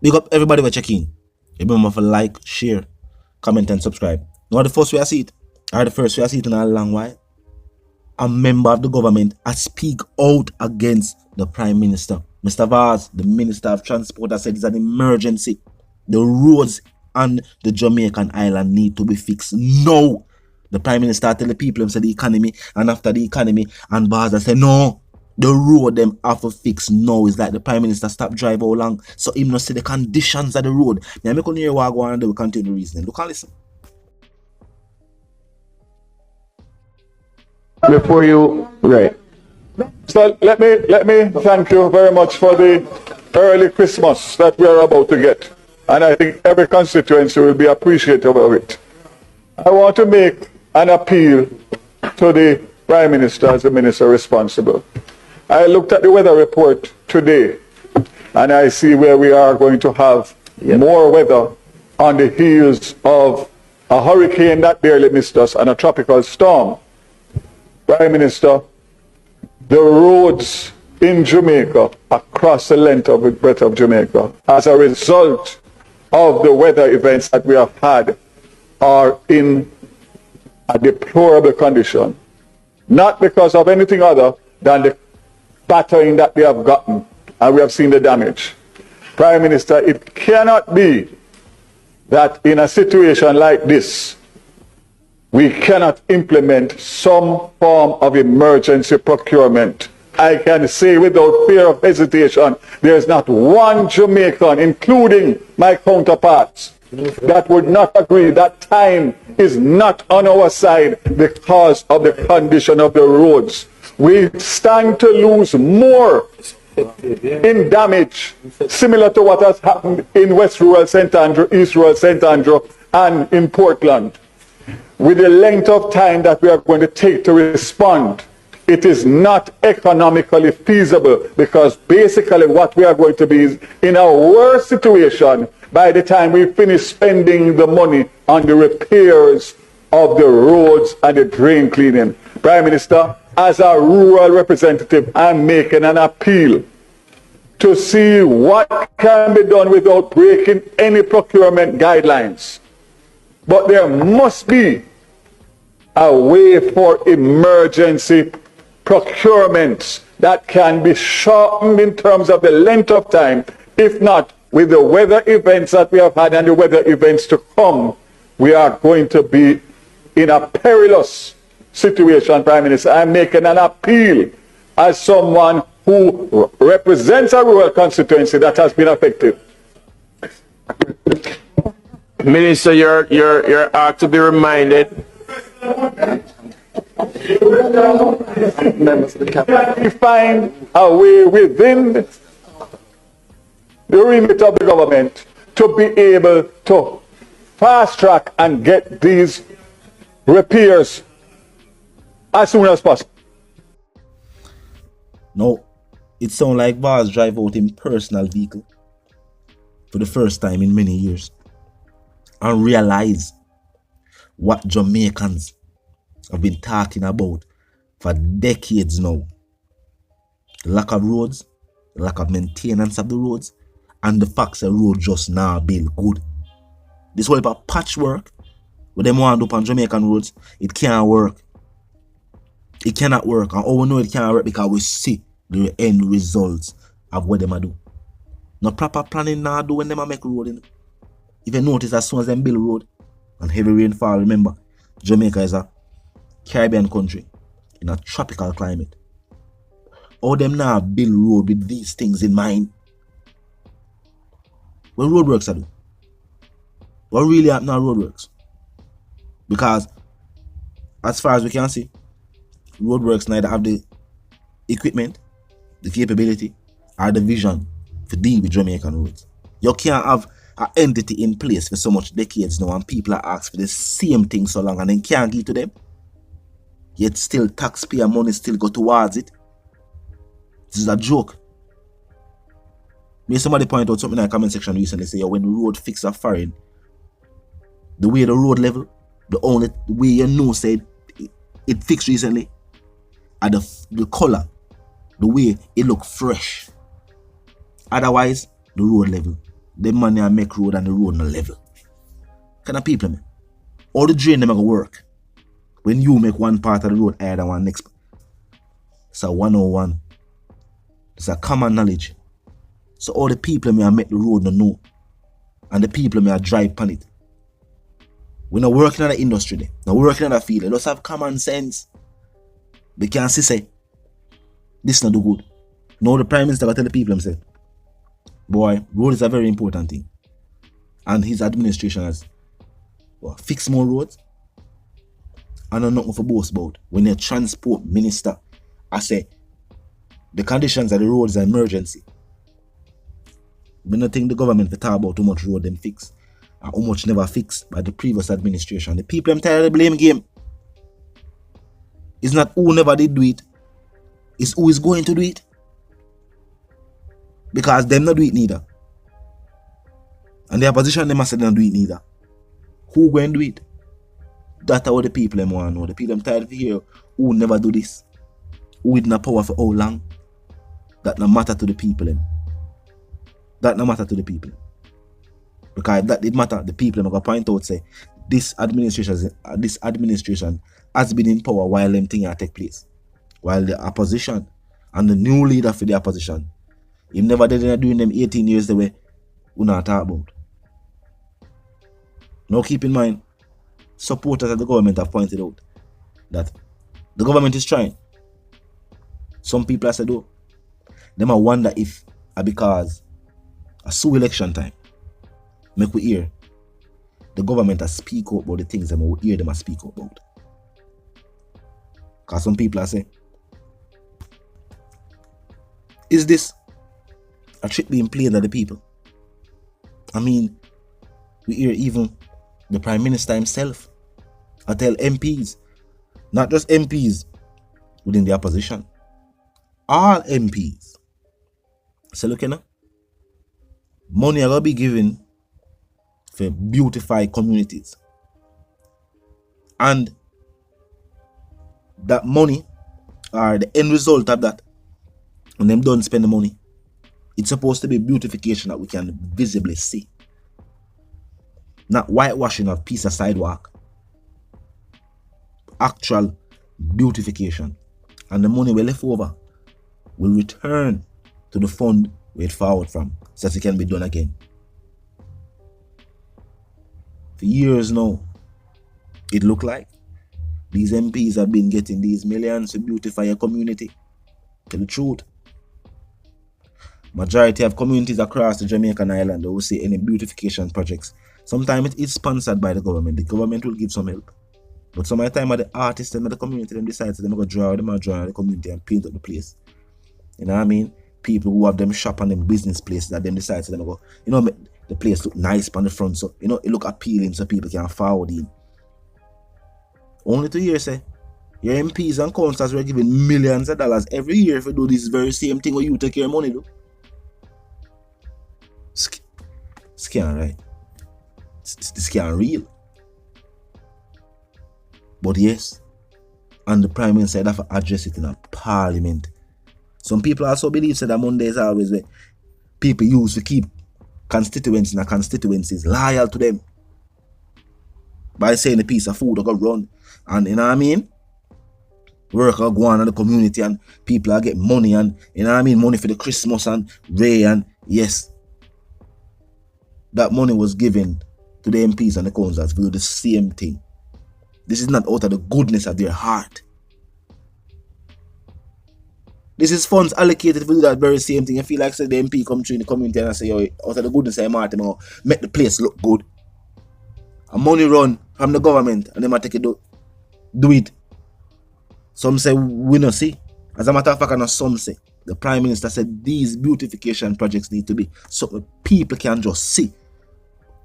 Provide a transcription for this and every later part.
Big up everybody for checking. Remember to like, share, comment, and subscribe. Not the first way I see it, or the first way I see it in a long while. A member of the government has speak out against the Prime Minister. Mr. Vaz, the Minister of Transport, has said it's an emergency. The roads on the Jamaican island need to be fixed now. The Prime Minister tell the people him say the economy, and after the economy, and Vaz say no. The road them have to fix now. Is like the Prime Minister stop drive how long, so him not see the conditions of the road. Now make on hear what I go on and they will continue reasoning. Look and listen. Before you, right. So let me thank you very much for the early Christmas that we are about to get. And I think every constituency will be appreciative of it. I want to make an appeal to the Prime Minister as the minister responsible. I looked at the weather report today, and I see where we are going to have more weather on the heels of a hurricane that barely missed us and a tropical storm. Prime Minister, the roads in Jamaica, across the length of the breadth of Jamaica, as a result of the weather events that we have had, are in a deplorable condition. Not because of anything other than the battering that we have gotten, and we have seen the damage. Prime Minister, it cannot be that in a situation like this, we cannot implement some form of emergency procurement. I can say without fear of hesitation, there is not one Jamaican, including my counterparts, that would not agree that time is not on our side because of the condition of the roads. We stand to lose more in damage, similar to what has happened in West Rural St. Andrew, East Rural St. Andrew, and in Portland. With the length of time that we are going to take to respond, it is not economically feasible, because basically what we are going to be is in a worse situation by the time we finish spending the money on the repairs of the roads and the drain cleaning. Prime Minister, as a rural representative, I'm making an appeal to see what can be done without breaking any procurement guidelines. But there must be a way for emergency procurements that can be shortened in terms of the length of time. If not, with the weather events that we have had and the weather events to come, we are going to be in a perilous situation, Prime Minister. I'm making an appeal as someone who represents a rural constituency that has been affected. Minister, you're asked to be reminded. Can we find a way within the remit of the government to be able to fast track and get these repairs as soon as possible? No, it sounds like Vaz drive out in personal vehicle for the first time in many years and realize what Jamaicans have been talking about for decades now. The lack of roads, the lack of maintenance of the roads, and the fact that road just now build good. This whole about patchwork, what them want to do on Jamaican roads, it can't work. It cannot work. And all we know it can't work because we see the end results of what them a do. No proper planning now do when them a make road. In. If you notice, as soon as them build road and heavy rainfall, remember, Jamaica is a Caribbean country in a tropical climate. All them now build road with these things in mind. What road works are do? What really happen on road works? Because as far as we can see, roadworks neither have the equipment, the capability, or the vision to deal with Jamaican roads. You can't have an entity in place for so much decades now and people are asked for the same thing so long and then can't give to them. Yet still taxpayer money still go towards it. This is a joke. May somebody point out something in the comment section recently, say when the road fix a foreign, the way the road level, the way you know said it fixed recently, and the color, the way it look fresh. Otherwise, the road level the money I make road and the road no level. Kind of people, man. All the drain them are gonna work. When you make one part of the road higher than one next. It's a 101. It's a common knowledge. So all the people may make the road no know. And the people may drive upon it. We're not working in the industry there. Not working in the field. They just have common sense. They can't say, this not do good. No, the Prime Minister will tell the people himself, boy, road is a very important thing. And his administration has fixed more roads. And I'm not for boast about. When the transport minister, I say, the conditions of the roads are emergency. We don't think the government will talk about how much road them fix and how much never fixed by the previous administration. The people them tired of the blame game. It's not who never did do it. It's who is going to do it. Because them not do it neither. And the opposition them say they don't do it neither. Who going to do it? That's what the people them want to know. The people them tired of hear who never do this. Who in the power for how long. That no matter to the people them. That no matter to the people. Because that did matter, the people them going to point out say this administration has been in power while them things take place. While the opposition and the new leader for the opposition, he never did doing them 18 years the way we not talk about. Now keep in mind, supporters of the government have pointed out that the government is trying. Some people have said, oh, they might wonder if because a soon election time, make we hear the government has speak up about the things that we hear them speak up about. Because some people are saying, is this a trick being played at the people? I mean, we hear even the Prime Minister himself I tell MPs, not just MPs within the opposition, all MPs. So look, money are going to be given for beautify communities. And that money, or the end result of that, when them don't spend the money, it's supposed to be beautification that we can visibly see. Not whitewashing of piece of sidewalk. Actual beautification. And the money we left over will return to the fund where it forward from, so that it can be done again. For years now, it look like these MPs have been getting these millions to beautify a community. Tell the truth. Majority of communities across the Jamaican island who see any beautification projects, sometimes it is sponsored by the government. The government will give some help. But some of the time the artists and the community them decide to them go draw the community and paint up the place. You know what I mean? People who have them shop and them business places that them decide to them go, the place look nice on the front, so it look appealing so people can forward in. Only to hear say your MPs and councillors were giving millions of dollars every year for do this very same thing where you take your money, though. Scam, right? This scam real. But yes, and the Prime Minister have to address it in a parliament. Some people also believe that Monday is always where people use to keep constituents in a constituencies loyal to them by saying a piece of food are going to run, and you know what I mean, work are going on in the community and people are getting money, and you know what I mean, money for the Christmas and Ray, and yes, that money was given to the MPs and the councillors to do the same thing. This is not out of the goodness of their heart. This is funds allocated to do that very same thing. I feel like say the MP come through in the community and I say, yo, out of the goodness of their heart, make the place look good. And money run from the government and they might take it do it. Some say we not see. As a matter of fact, some say the Prime Minister said these beautification projects need to be so people can just see.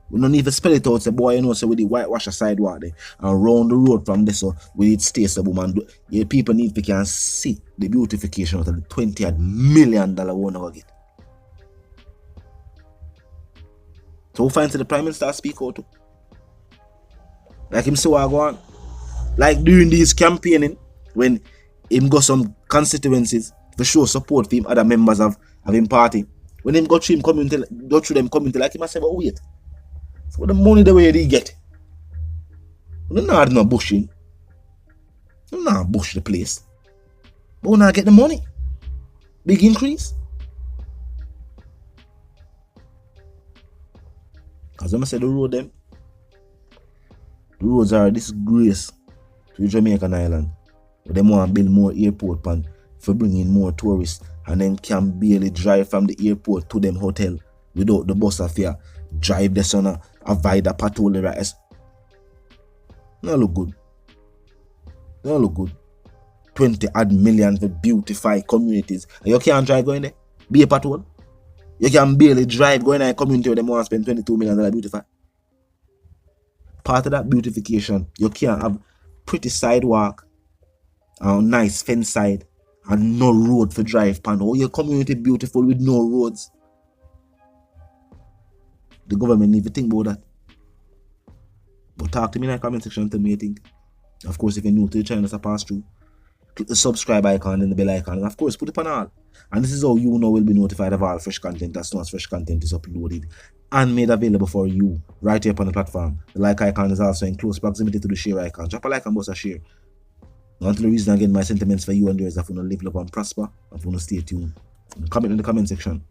We don't need to spell it out. Say, boy, so with the whitewash a sidewalk there and round the road from there, so we need stay so woman. Yeah, people need to can see the beautification out of the $20 million one over get. So we find the Prime Minister speak out too. Like him say what go on. Like during this campaigning, when him go some constituencies to show support for him other members of him party, When him go through them community like him, I say, but wait. For the money the way they get. We don't no bushing. We don't bush the place. But we not get the money. Big increase. Because when I say the roads are a disgrace to Jamaican island. But they want to build more airport pan for bringing more tourists, and then can barely drive from the airport to them hotel without the bus fare. Drive the sun, avoid the patrol the rest. Not look good. Not look good. 20 odd million to beautify communities. And you can't drive going there. Be a patrol. You can barely drive going in a community where they want to spend 22 million to beautify. Part of that beautification, you can't have pretty sidewalk and nice fence side and no road for drive pan. Oh, your community beautiful with no roads. The government need to think about that. But talk to me in the comment section and tell me what you think. Of course, if you're new to the channel, it's a pass through. Click the subscribe icon and the bell icon, and of course put it on all. And this is how you know will be notified of all fresh content as soon as fresh content is uploaded and made available for you right here upon the platform. The like icon is also in close proximity to the share icon. Drop a like and bust a share. Now, until the reason again, my sentiments for you and yours, if you want to live, love and prosper, if you want to stay tuned. Comment in the comment section.